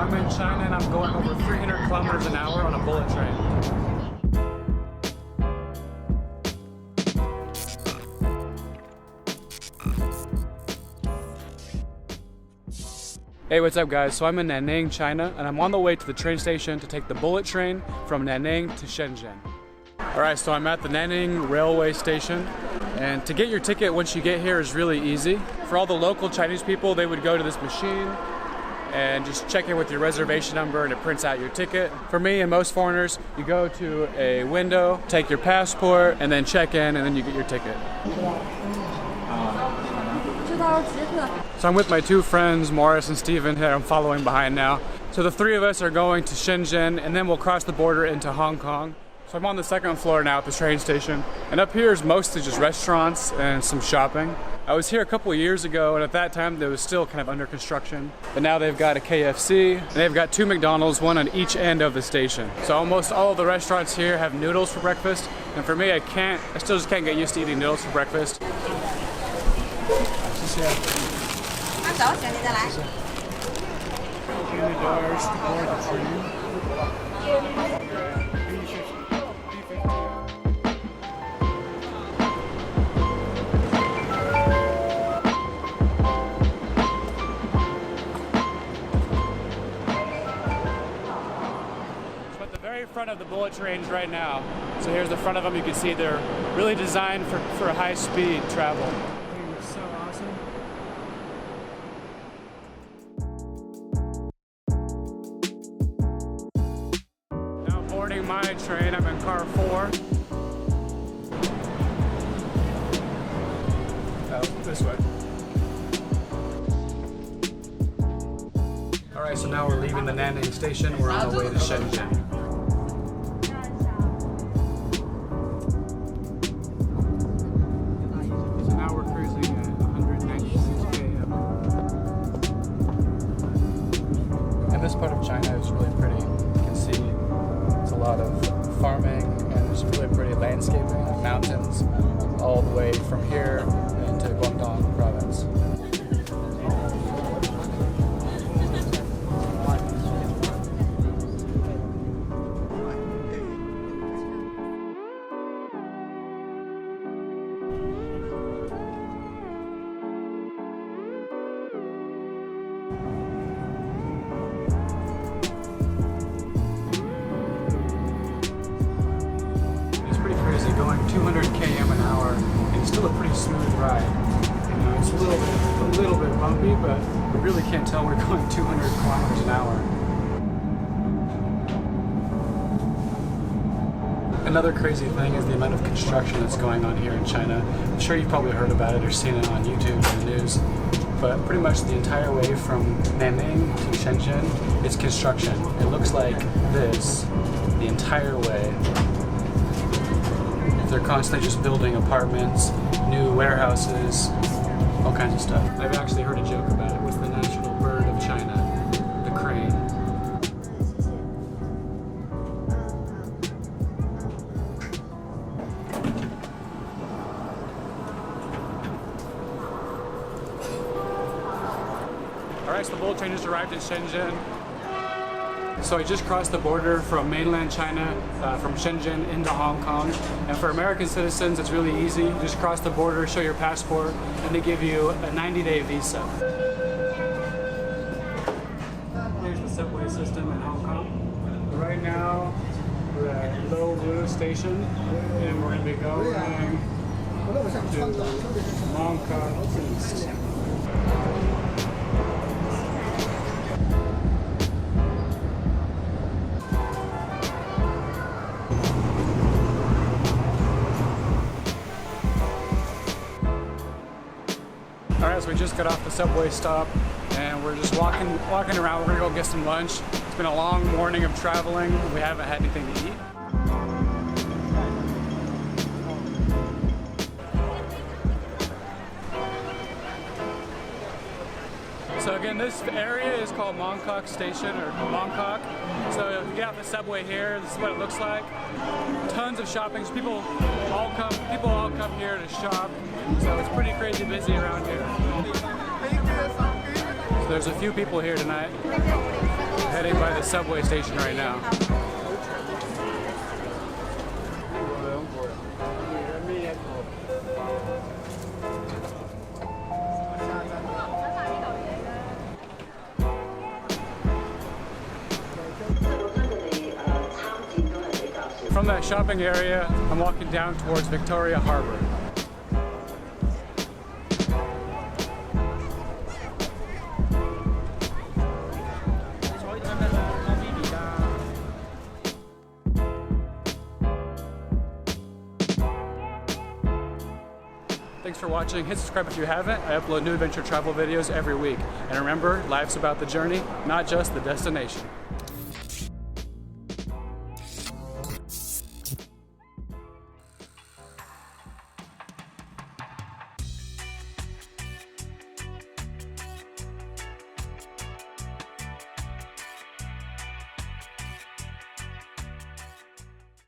I'm in China and I'm going over 300 kilometers an hour on a bullet train. Hey, what's up guys? So I'm in Nanning, China, and I'm on the way to the train station to take the bullet train from Nanning to Shenzhen. Alright, so I'm at the Nanning railway station, and to get your ticket once you get here is really easy. For all the local Chinese people, they would go to this machine and just check in with your reservation number and it prints out your ticket. For me and most foreigners, you go to a window, take your passport, and then check in, and then you get your ticket. So I'm with my two friends, Morris and Steven, here I'm following behind now. So the three of us are going to Shenzhen, and then we'll cross the border into Hong Kong. So I'm on the second floor now at the train station, and up here is mostly just restaurants and some shopping. I was here a couple of years ago, and at that time it was still kind of under construction. But now they've got a KFC, and they've got two McDonald's, one on each end of the station. So almost all of the restaurants here have noodles for breakfast, and for me, I still just can't get used to eating noodles for breakfast. Front of the bullet trains right now. So here's the front of them. You can see they're really designed for high-speed travel. It's so awesome. Now boarding my train. I'm in car 4. Oh, this way. Alright, so now we're leaving the Nanning station. We're on our way to Shenzhen. This part of China is really pretty. You can see it's a lot of farming, and there's really pretty landscaping, like mountains, all the way from here into Guangdong province. Going 200 km an hour, and it's still a pretty smooth ride. You know, it's a little bit bumpy, but we really can't tell we're going 200 kilometers an hour. Another crazy thing is the amount of construction that's going on here in China. I'm sure you've probably heard about it or seen it on YouTube and the news, but pretty much the entire way from Nanning to Shenzhen, it's construction. It looks like this the entire way. They're constantly just building apartments, new warehouses, all kinds of stuff. I've actually heard a joke about it. What's the national bird of China? The crane. Alright, so the bullet train just arrived in Shenzhen. So I just crossed the border from mainland China, from Shenzhen into Hong Kong. And for American citizens, it's really easy. You just cross the border, show your passport, and they give you a 90-day visa. Here's the subway system in Hong Kong. Right now, we're at Lo Wu Station, and we're going to be going to Mongkok East. Alright, so we just got off the subway stop and we're just walking around. We're gonna go get some lunch. It's been a long morning of traveling. We haven't had anything to eat. So again, this area is called Mongkok Station, or Mongkok. So if you get off the subway here, this is what it looks like. Tons of shopping. People all come here to shop. So it's pretty crazy busy around here. So there's a few people here tonight. heading by the subway station right now. From that shopping area, I'm walking down towards Victoria Harbor. Thanks for watching. Hit subscribe if you haven't. I upload new adventure travel videos every week. And remember, life's about the journey, not just the destination.